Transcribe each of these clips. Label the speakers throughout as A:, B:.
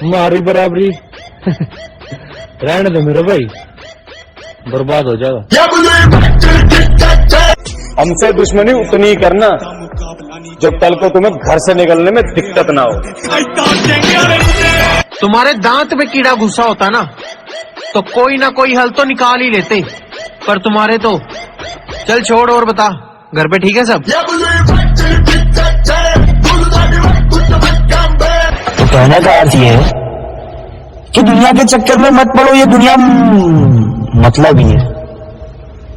A: तुम्हारी बराबरी रहने दो मेरे भाई, बर्बाद हो जाएगा।
B: हमसे दुश्मनी उतनी ही करना जब कल को तुम्हें घर से निकलने में दिक्कत ना हो।
C: तुम्हारे दांत में कीड़ा घुसा होता ना तो कोई ना कोई हल तो निकाल ही लेते, पर तुम्हारे तो चल छोड़। और बता, घर पे ठीक है सब?
D: तो कहने का अर्थ ये है कि दुनिया के चक्कर में मत पड़ो, ये दुनिया मतलब ही है,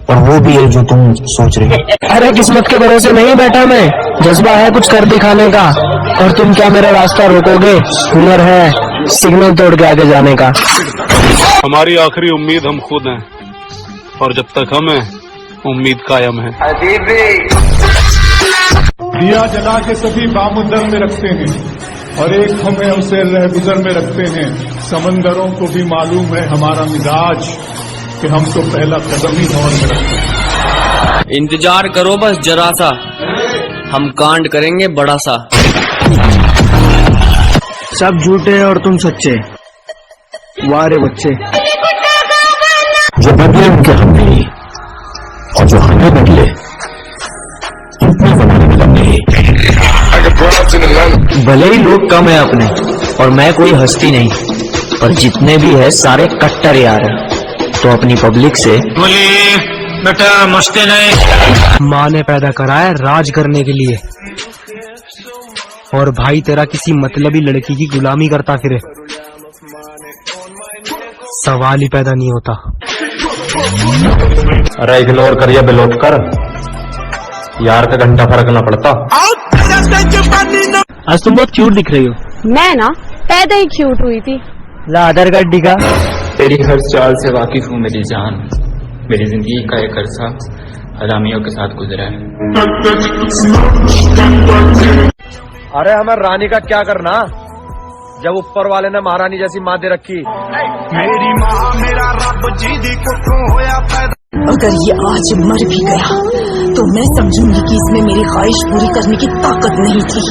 D: और वो भी है जो तुम सोच रहे हो।
A: अरे किस्मत के भरोसे नहीं बैठा मैं, जज्बा है कुछ कर दिखाने का, और तुम क्या मेरा रास्ता रोकोगे? हुनर है सिग्नल तोड़ के आगे जाने का।
E: हमारी आखिरी उम्मीद हम खुद हैं, और जब तक हम हैं उम्मीद कायम है।
F: दिया जला के सभी बामुद्दर में रखते हैं, और एक हमें उसे रहगुजर में रखते हैं। समंदरों को भी मालूम है हमारा मिजाज, कि हम तो पहला कदम ही दौर में रखते हैं।
G: इंतजार करो बस जरा सा, हम कांड करेंगे बड़ा सा।
A: सब झूठे और तुम सच्चे, वारे बच्चे।
D: जो बदले उनके हम नहीं, और जो हमें बदले उनके बनाने में नहीं।
G: भले ही लोग कम है अपने, और मैं कोई हस्ती नहीं, पर जितने भी है सारे कट्टर यार हैं, तो अपनी पब्लिक से बेटा मस्ते नहीं।
A: माँ ने पैदा करा है राज करने के लिए, और भाई तेरा किसी मतलबी लड़की की गुलामी करता फिरे, सवाल ही पैदा नहीं होता।
B: अरे इग्नोर करिए बिलोट कर, यार का घंटा फर्क ना पड़ता।
A: आज तुम बहुत क्यूट दिख रही हो।
H: मैं ना पैदा ही क्यूट हुई थी।
A: ला आधार कार्ड दिखा।
I: तेरी हर चाल से वाकिफ हूँ मेरी जान, मेरी जिंदगी का एक अरसा हरामियों के साथ गुजरा है।
C: अरे हमें रानी का क्या करना, जब ऊपर वाले ने महारानी जैसी माँ दे रखी।
F: मेरी माँ मेरा रब जी दी कुत्तों होया पैदा।
J: अगर ये आज मर भी गया तो मैं समझूंगी कि इसमें मेरी ख्वाहिश पूरी करने की ताकत नहीं थी,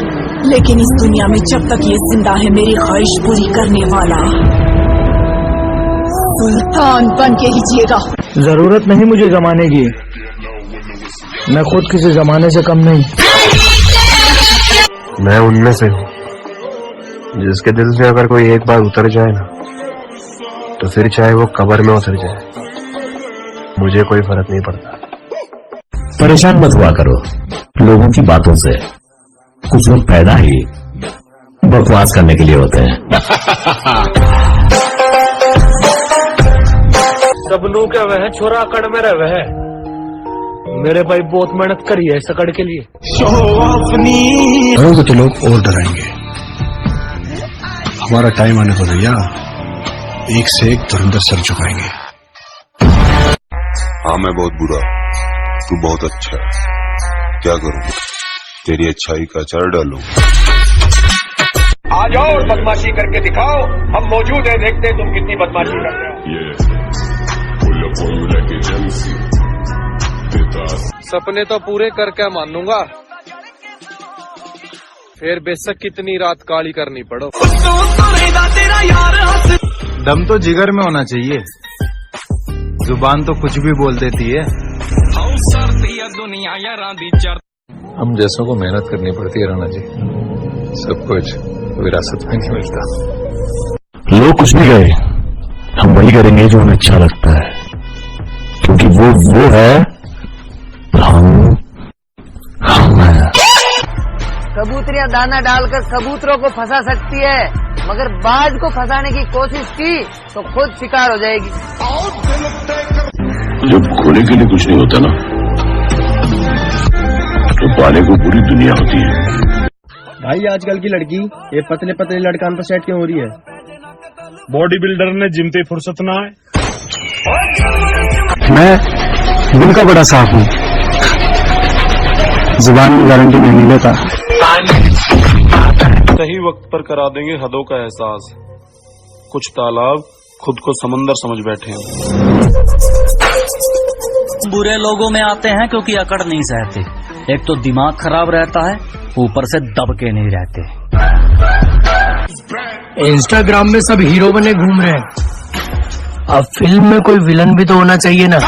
J: लेकिन इस दुनिया में जब तक ये जिंदा है मेरी ख्वाहिश पूरी करने वाला सुल्तान बन के ही जिएगा।
A: जरूरत नहीं मुझे जमाने की, मैं खुद किसी जमाने से कम नहीं।
B: मैं उनमें से हूँ जिसके दिल से अगर कोई एक बार उतर जाए ना, तो फिर चाहे वो कब्र में उतर जाए, मुझे कोई फर्क नहीं पड़ता।
D: परेशान मत हुआ करो लोगों की बातों से, कुछ लोग पैदा ही बकवास करने के लिए होते हैं।
A: सबनू क्या वह छोरा अकड़ में रहे है, मेरे भाई बहुत मेहनत करी है इस अकड़ के लिए।
F: तो लोग और डराएंगे, हमारा टाइम आने पर भैया एक से एक धुरंधर सर झुकाएंगे।
K: हाँ मैं बहुत बुरा, तू बहुत अच्छा है, क्या करूं, तेरी अच्छाई का अचार डालूं।
C: आ जाओ और बदमाशी करके दिखाओ, हम मौजूद हैं, देखते हैं तुम कितनी बदमाशी करते हो। सपने तो पूरे करके मानूंगा, फिर बेशक कितनी रात काली करनी पड़ो।
I: दम तो जिगर में होना चाहिए, जुबान तो कुछ भी बोल देती है।
E: हम जैसों को मेहनत करनी पड़ती है राणा जी, सब कुछ विरासत में नहीं मिलता।
D: लोग कुछ नहीं कहे, हम वही करेंगे जो हमें अच्छा लगता है, क्योंकि वो है हम हैं।
L: कबूतरियां दाना डालकर कबूतरों को फंसा सकती है, मगर बाज को फंसाने की कोशिश की तो खुद शिकार हो जाएगी।
D: जब खोने के लिए कुछ नहीं होता ना, तो पाने को पूरी दुनिया होती है।
A: भाई आजकल की लड़की ये पतले पतले लड़कान पर सेट क्यों हो रही है?
E: बॉडी बिल्डर ने जिम पे फुर्सत ना है।
A: मैं दिल का बड़ा साफ हूँ, जुबान में गारंटी नहीं लेता।
E: सही वक्त पर करा देंगे हदों का एहसास, कुछ तालाब खुद को समंदर समझ बैठे हैं।
G: बुरे लोगों में आते हैं क्योंकि अकड़ नहीं सहते, एक तो दिमाग खराब रहता है, ऊपर से दब के नहीं रहते।
A: इंस्टाग्राम में सब हीरो बने घूम रहे हैं, अब फिल्म में कोई विलन भी तो होना चाहिए ना।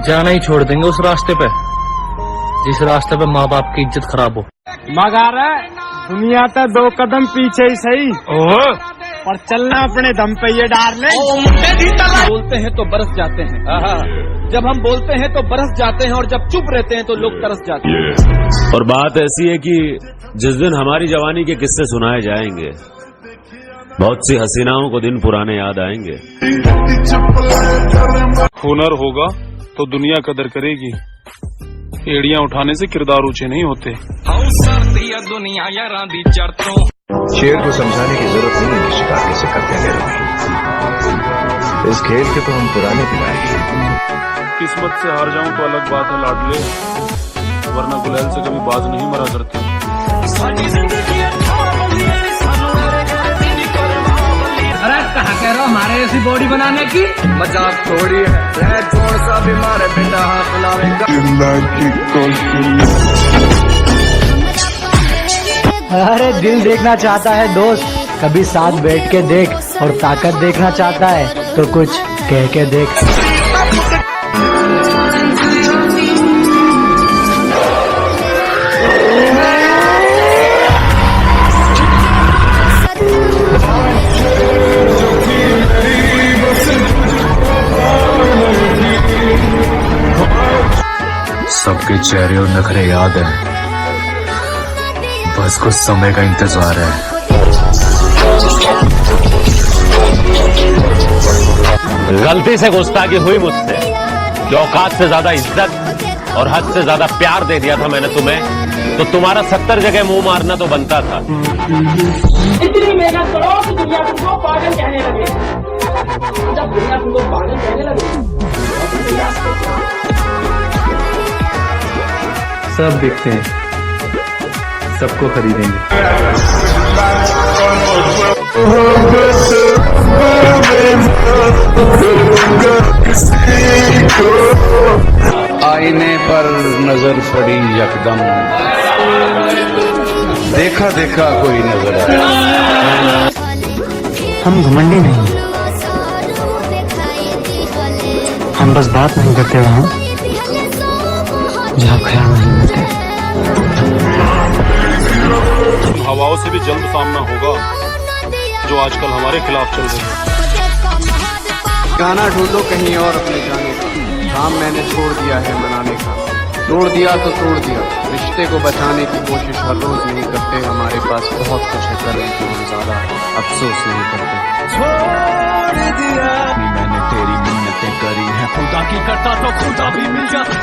G: जाना ही छोड़ देंगे उस रास्ते पे जिस रास्ते पे माँ बाप की इज्जत खराब हो।
M: मगर दुनिया तो 2 कदम पीछे ही सही और चलना अपने दम पे ये डार्लिंग।
N: बोलते हैं तो बरस जाते हैं, जब हम बोलते हैं तो बरस जाते हैं और जब चुप रहते हैं तो लोग तरस जाते हैं।
O: और बात ऐसी है कि जिस दिन हमारी जवानी के किस्से सुनाए जाएंगे, बहुत सी हसीनाओं को दिन पुराने याद आएंगे।
F: हुनर होगा तो दुनिया कदर करेगी, एड़ियां उठाने से किरदार ऊंचे नहीं होते।
B: शेर को समझाने की जरूरत नहीं है कि शिकार कैसे करते हैं मेरे भाई। इस खेल के तो हम पुराने खिलाड़ी हैं।
F: किस्मत से हार जाऊं तो अलग बात है लाडले, वरना गुलैल से कभी बाज नहीं मरा करते।
M: अरे कहाँ कह रहे हो हमारे ऐसी बॉडी बनाने की?
C: मजाक थोड़ी है, जोर सा बीमार है बेटा
A: अरे दिल देखना चाहता है दोस्त, कभी साथ बैठ के देख, और ताकत देखना चाहता है तो कुछ कह के देख।
E: सबके चेहरे और नखरे याद है, बस कुछ समय का इंतजार है।
O: गलती से गुस्ताखी हुई मुझसे, जो औकात से ज्यादा इज्जत और हद से ज्यादा प्यार दे दिया था मैंने तुम्हें, तो तुम्हारा 70 जगह मुंह मारना तो बनता था।
M: इतनी मेहनत करो कि दुनिया तुमको पागल कहने लगे, जब दुनिया तुमको पागल कहने लगे
E: सब देखते हैं, सबको खरीदेंगे।
K: आईने पर नजर पड़ी यकदम, देखा देखा कोई नजर आया।
A: हम घमंडी नहीं, हम बस बात नहीं करते वहाँ जहाँ ख्याल नहीं होते।
F: हवाओं से भी जल्द सामना होगा जो आजकल हमारे खिलाफ चल रहे हैं।
C: गाना ढूंढो कहीं और अपने जाने का, काम मैंने छोड़ दिया है मनाने का। तोड़ दिया तो तोड़ दिया, रिश्ते को बचाने की कोशिश हर रोज नहीं करते। हमारे पास बहुत कुछ है, कर लेकिन हम ज्यादा अफसोस नहीं करते। छोड़ दिया
N: मैंने तेरी मिन्नतें करी है, खुदा की करता तो खुदा भी मिल जाता।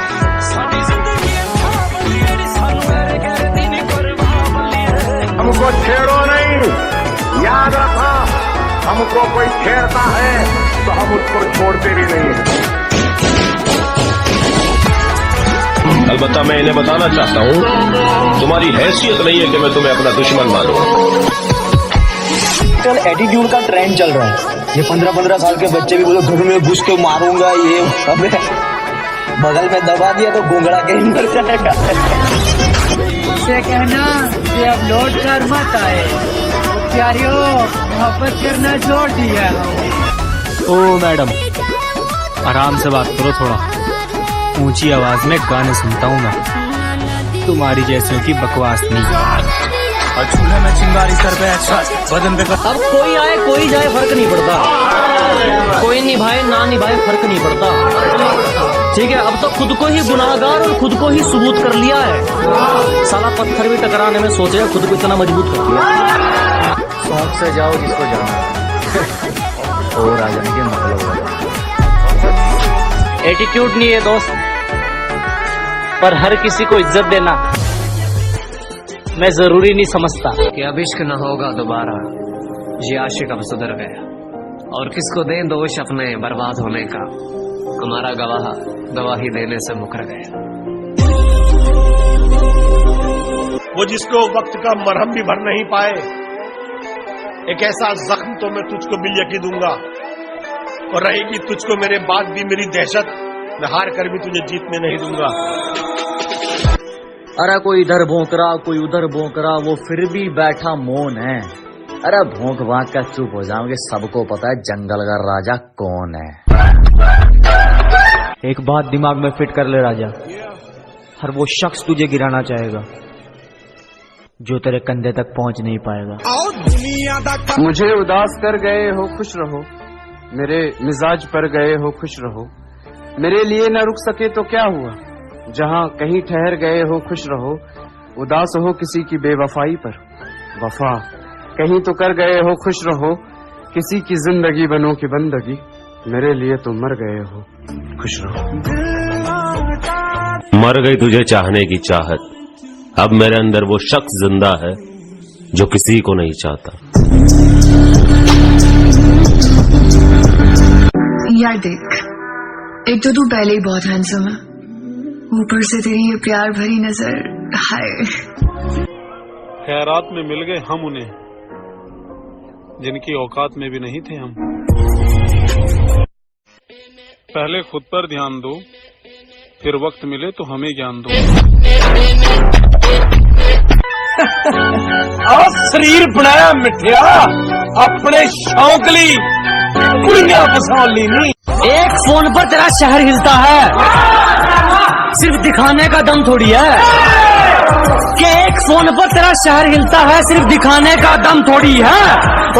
K: हमको छेड़ो नहीं, याद रखा, हमको कोई छेड़ता है तो हम उसको छोड़ते भी नहीं हैं। अलबत्ता मैं इन्हें बताना चाहता हूँ, तुम्हारी हैसियत नहीं है कि मैं तुम्हें अपना दुश्मन मानूं।
D: कल एटीट्यूड का ट्रेंड चल रहा है, ये 15-15 साल के बच्चे भी बोलो घर में घुस के मारूंगा, ये अबे बगल में दबा दिया तो घूंघड़ा के ही मर जाएगा।
M: से कहना कि अब लौट कर मत आए, प्यारियों मोहब्बत करना छोड़ दिया।
G: ओ मैडम, आराम से बात करो, थोड़ा ऊंची आवाज में गाने सुनता हूँ मैं, तुम्हारी जैसियों की बकवास नहीं। चूल्हे में चिंगारी सर पे, अच्छा बदन पे। अब कोई आए कोई जाए फर्क नहीं पड़ता, कोई निभाए ना निभाए फर्क नहीं पड़ता, ठीक है। अब तो खुद को ही गुनाहगार और खुद को ही सबूत कर लिया है। साला पत्थर भी टकराने में सोचेगा, खुद को इतना मजबूत कर दिया। शौक से जाओ जिसको जाना और आ जाएंगे मतलब। एटीट्यूड नहीं है दोस्त, पर हर किसी को इज्जत देना मैं जरूरी नहीं समझता।
C: कि अब इश्क न होगा दोबारा, ये आशिक अब सुधर गया, और किसको दें दोष अपने बर्बाद होने का, हमारा गवाह गवाही देने से मुकर गया।
K: वो जिसको वक्त का मरहम भी भर नहीं पाए, एक ऐसा जख्म तो मैं तुझको बिल यकी दूंगा, और रहेगी तुझको मेरे बाद भी मेरी दहशत, मैं हार कर भी तुझे जीतने नहीं दूंगा।
D: अरे कोई इधर भौंक रहा, कोई उधर भौंक रहा, वो फिर भी बैठा मौन है। अरे भौंक भांक का चुप हो जाओगे, सबको पता है जंगल का राजा कौन है।
G: एक बात दिमाग में फिट कर ले राजा, हर वो शख्स तुझे गिराना चाहेगा जो तेरे कंधे तक पहुंच नहीं पाएगा।
C: मुझे उदास कर गए हो खुश रहो, मेरे मिजाज पर गए हो खुश रहो, मेरे लिए न रुक सके तो क्या हुआ, जहां कहीं ठहर गए हो खुश रहो, उदास हो किसी की बेवफाई पर, वफा कहीं तो कर गए हो खुश रहो, किसी की जिंदगी बनो की बंदगी, मेरे लिए तो मर गए हो खुश रहो।
O: मर गई तुझे चाहने की चाहत, अब मेरे अंदर वो शख्स जिंदा है जो किसी को नहीं चाहता।
P: यार देख, एक तो तू पहले ही बहुत हैंडसम है, ऊपर से तेरी ये प्यार भरी नजर, हाय।
F: खैरात में मिल गए हम उन्हें जिनकी औकात में भी नहीं थे हम। पहले खुद पर ध्यान दो, फिर वक्त मिले तो हमें ज्ञान दो।
K: शरीर बनाया मिठिया अपने शौक ली, कुड़ियां पसंद ली नहीं।
D: एक फोन पर तेरा शहर हिलता है, सिर्फ दिखाने का दम थोड़ी है। कि एक फोन पर तेरा शहर हिलता है, सिर्फ दिखाने का दम थोड़ी है।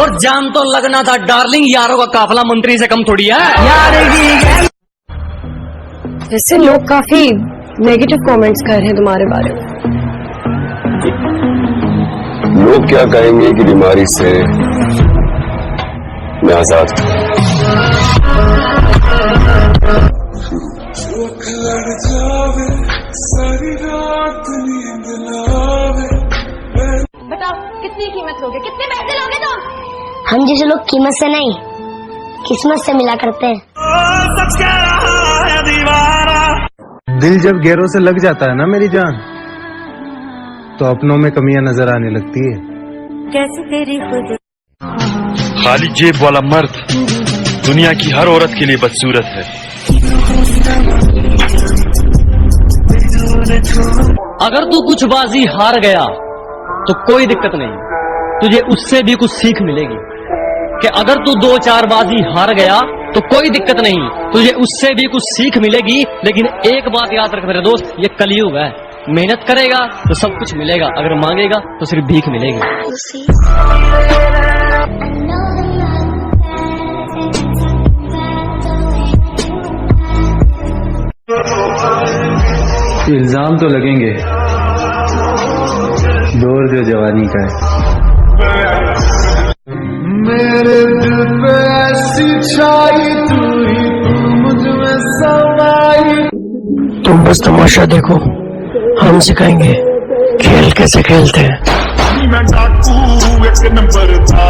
D: और जान तो लगना था डार्लिंग, यारों का काफिला मंत्री से कम थोड़ी है यार।
H: जैसे लोग काफी नेगेटिव कमेंट्स कर रहे हैं तुम्हारे बारे में।
B: लोग क्या कहेंगे कि बीमारी से मैं आजाद हूं।
H: बताओ कितनी कीमत लोगे, कितने पैसे लोगे तुम?
Q: हम जैसे लोग कीमत से नहीं किस्मत से मिला करते हैं।
B: दिल जब गैरों से लग जाता है ना मेरी जान, तो अपनों में कमियां नजर आने लगती है।
Q: कैसे तेरी खुद
R: खाली जेब वाला मर्द दुनिया की हर औरत के लिए बदसूरत है।
D: अगर तू कुछ बाजी हार गया तो कोई दिक्कत नहीं, तुझे उससे भी कुछ सीख मिलेगी। कि अगर तू 2-4 बाजी हार गया तो कोई दिक्कत नहीं, तुझे उससे भी कुछ सीख मिलेगी। लेकिन एक बात याद रख मेरे दोस्त, ये कलयुग है, मेहनत करेगा तो सब कुछ मिलेगा, अगर मांगेगा तो सिर्फ भीख मिलेगी।
B: इल्जाम तो लगेंगे, दौर जो जवानी का है। मेरे दिल पे ऐसी छाई तू ही, तू मुझ में समाई।
A: तुम बस तमाशा देखो, हम सिखाएंगे खेल कैसे खेलते हैं।
F: मैं डाकू एक नंबर था,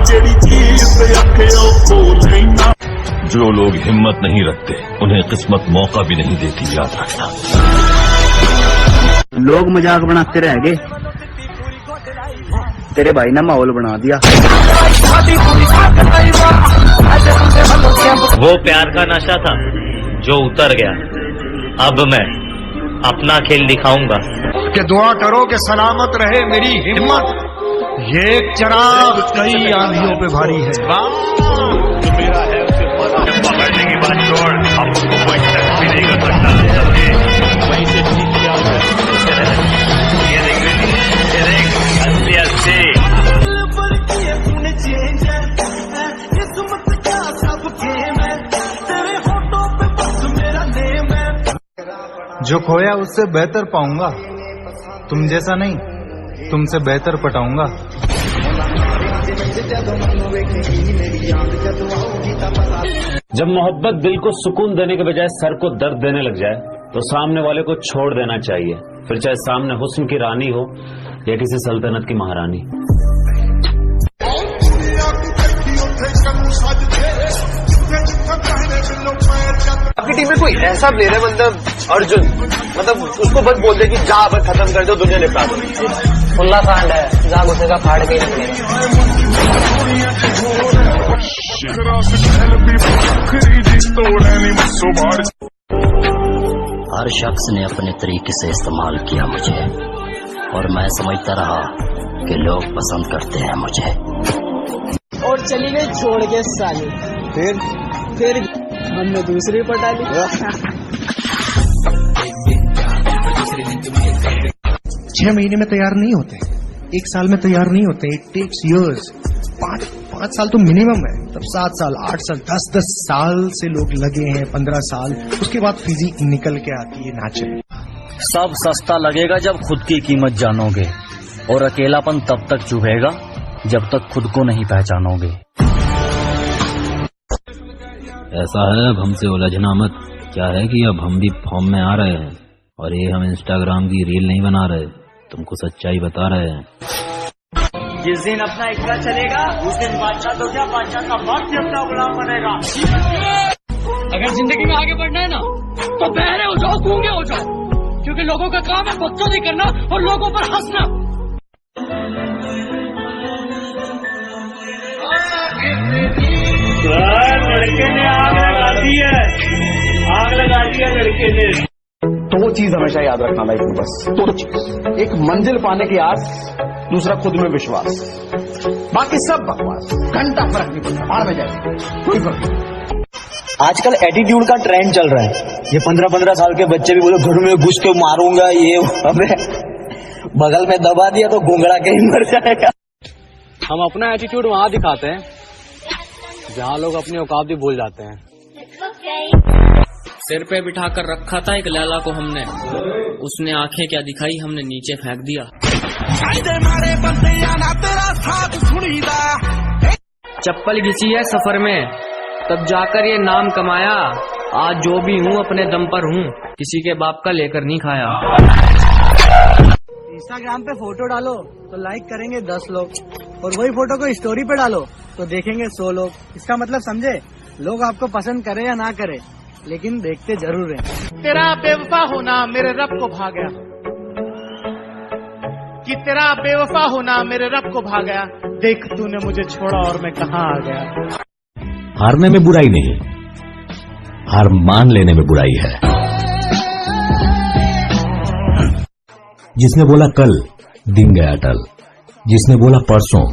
F: जेड़ी चीज अखियों खोल लेना।
R: जो लोग हिम्मत नहीं रखते उन्हें किस्मत मौका भी नहीं देती, याद रखना।
L: लोग मजाक बनाते रह गए, तेरे भाई ने माहौल बना दिया।
S: वो प्यार का नशा था जो उतर गया, अब मैं अपना खेल दिखाऊंगा।
K: कि दुआ करो कि सलामत रहे मेरी हिम्मत, ये चिराग कई आंधियों पे भारी है।
R: जो मेरा है उसे पकड़ने की बात छोड़, अब उसको कोई टच भी नहीं कर सकता। वहीं से ठीक किया है, ये देख अस्सी अस्सी।
B: जो खोया उससे बेहतर पाऊंगा, तुम जैसा नहीं, तुमसे बेहतर पटाऊंगा।
O: जब मोहब्बत दिल को सुकून देने के बजाय सर को दर्द देने लग जाए तो सामने वाले को छोड़ देना चाहिए, फिर चाहे सामने हुस्न की रानी हो या किसी सल्तनत की महारानी।
K: आपकी टीम में कोई ऐसा प्लेयर है मतलब अर्जुन, मतलब उसको बस बोल दे कि जा बस खत्म कर दो, दुनिया निपटा दो।
L: खुला कांड है, जा घुसेगा फाड़ के ही
T: हर शख्स ने अपने तरीके से इस्तेमाल किया मुझे, और मैं समझता रहा कि लोग पसंद करते हैं मुझे।
M: और चली गई छोड़ के साली। फिर हमने दूसरी पटा ली।
U: 6 महीने में तैयार नहीं होते, 1 साल में तैयार नहीं होते, इट टेक्स इयर्स। 5 साल तो मिनिमम है, तब 7 साल, 8 साल, 10 साल से लोग लगे हैं, 15 साल, उसके बाद फिजिक निकल के आती है नेचुरल।
D: सब सस्ता लगेगा जब खुद की कीमत जानोगे, और अकेलापन तब तक चुभेगा जब तक खुद को नहीं पहचानोगे।
O: ऐसा है, अब हमसे उलझना मत। क्या है कि अब हम भी फॉर्म में आ रहे हैं, और ये हम इंस्टाग्राम की रील नहीं बना रहे, तुमको सच्चाई बता रहे हैं।
M: जिस दिन अपना इक्का चलेगा उस दिन बादशाह तो क्या, बादशाह का बाप भी अपना गुलाम बनेगा। अगर जिंदगी में आगे बढ़ना है ना, तो बहरे हो जाओ, गूंगे हो जाओ, क्योंकि लोगों का काम है बकचोदी करना और लोगों पर हंसना।
R: लड़के ने आग लगा दी है, आग लगा दी है लड़के ने।
V: 2 चीज हमेशा याद रखना लाइफ में, बस 2 चीज। एक मंजिल पाने की आस, दूसरा खुद में विश्वास। बाकी सब बकवास, घंटा फर्क नहीं पड़ता, बाहर में जाए कोई फर्क नहीं।
W: आजकल एटीट्यूड का ट्रेंड चल रहा है। ये 15-15 साल के बच्चे भी बोले घर में घुस के मारूंगा, ये अबे बगल में दबा दिया तो घुंगड़ा के ही मर जाएगा।
G: हम अपना एटीट्यूड वहाँ दिखाते हैं जहाँ लोग अपनी औकात भी भूल जाते हैं।
I: सिर पे बिठा कर रखा था एक लैला को हमने, उसने आंखें क्या दिखाई, हमने नीचे फेंक दिया। चप्पल घिसी है सफर में, तब जाकर ये नाम कमाया। आज जो भी हूँ अपने दम पर हूँ, किसी के बाप का लेकर नहीं खाया।
M: इंस्टाग्राम पे फोटो डालो तो लाइक करेंगे 10 लोग, और वही फोटो को स्टोरी पे डालो तो देखेंगे 100 लोग। इसका मतलब समझे, लोग आपको पसंद करे या ना करे, लेकिन देखते जरूर हैं।
X: तेरा बेवफा होना मेरे रब को भा गया, कि तेरा बेवफा होना मेरे रब को भा गया। देख तूने मुझे छोड़ा और मैं कहाँ आ गया।
Y: हारने में बुराई नहीं, हार मान लेने में बुराई है। जिसने बोला कल, दिन गया टल। जिसने बोला परसों,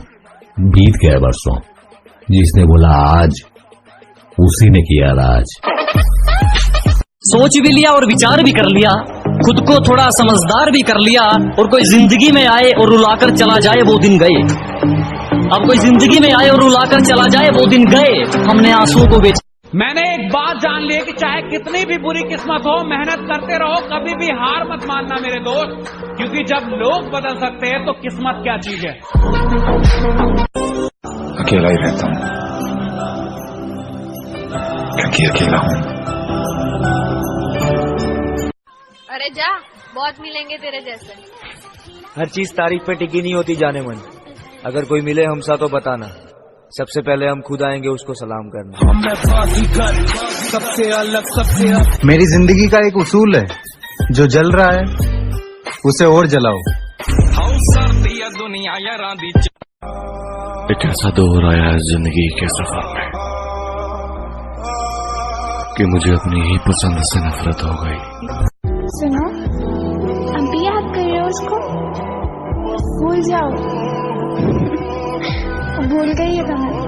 Y: बीत गया बरसों। जिसने बोला आज, उसी ने किया राज।
D: सोच भी लिया और विचार भी कर लिया, खुद को थोड़ा समझदार भी कर लिया, और कोई जिंदगी में आए और रुलाकर चला जाए वो दिन गए। अब कोई जिंदगी में आए और रुलाकर चला जाए वो दिन गए, हमने आंसुओं को बेचा।
N: मैंने एक बात जान ली कि चाहे कितनी भी बुरी किस्मत हो, मेहनत करते रहो, कभी भी हार मत मानना मेरे दोस्त, क्योंकि जब लोग बदल सकते हैं तो किस्मत क्या चीज है।
E: अकेला ही रहता हूँ, क्योंकि अकेला हूँ।
Z: अरे जा, बहुत मिलेंगे तेरे जैसे।
G: हर चीज तारीफ पे टिकी नहीं होती जाने मन। अगर कोई मिले हमसा तो बताना, सबसे पहले हम खुद आएंगे उसको सलाम करना।
U: सबसे अलग मेरी जिंदगी का एक उसूल है, जो जल रहा है उसे और जलाओ।
B: एक ऐसा दौर आया है जिंदगी के सफर में कि मुझे अपनी ही पसंद से नफरत हो गई।
Z: सुनो, अभी याद कर रहे हो उसको? भूल जाओ, भूल गई है कहानी।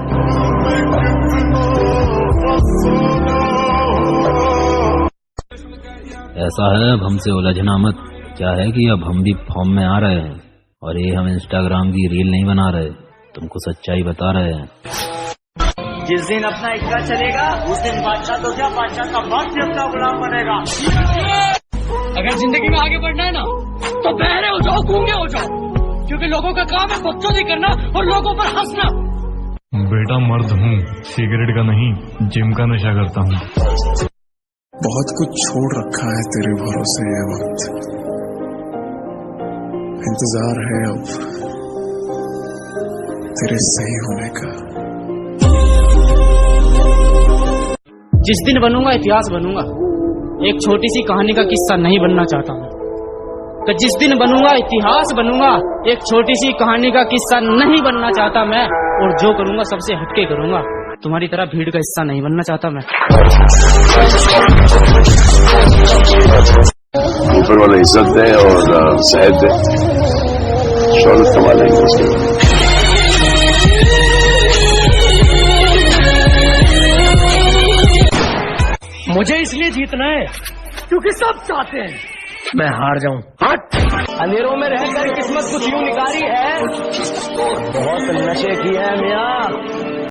O: ऐसा है, अब हमसे उलझना मत। क्या है कि अब हम भी फॉर्म में आ रहे हैं, और ये हम इंस्टाग्राम की रील नहीं बना रहे, तुमको सच्चाई बता रहे हैं।
M: जिस दिन अपना इक्का चलेगा उस दिन बादशाह तो क्या, बादशाह का बाप भी अपना गुलाम बनेगा। अगर जिंदगी में आगे बढ़ना है ना, तो बहरे हो जाओ, गूंगे हो जाओ, क्योंकि लोगों का काम है बकचोदी करना और लोगों पर हंसना।
F: बेटा मर्द हूँ, सिगरेट का नहीं, जिम का नशा करता हूँ।
E: बहुत कुछ छोड़ रखा है तेरे भरोसे ये वक्त, इंतजार है अब तेरे सही होने का।
M: जिस दिन बनूंगा इतिहास बनूंगा, एक छोटी सी कहानी का किस्सा नहीं बनना चाहता हूँ। तो जिस दिन बनूंगा इतिहास बनूंगा, एक छोटी सी कहानी का किस्सा नहीं बनना चाहता मैं, और जो करूंगा सबसे हटके करूंगा। तुम्हारी तरह भीड़ का हिस्सा नहीं बनना चाहता मैं।
R: ऊपर वाला इज्जत दे और सेहत दे, शौहरत कमा लेंगे उसके बाद।
D: मुझे इसलिए जीतना है क्योंकि सब चाहते हैं मैं हार जाऊं। हट!
I: अंधेरों में रहकर किस्मत कुछ यूं निकारी है, बहुत नशे की है मियाँ।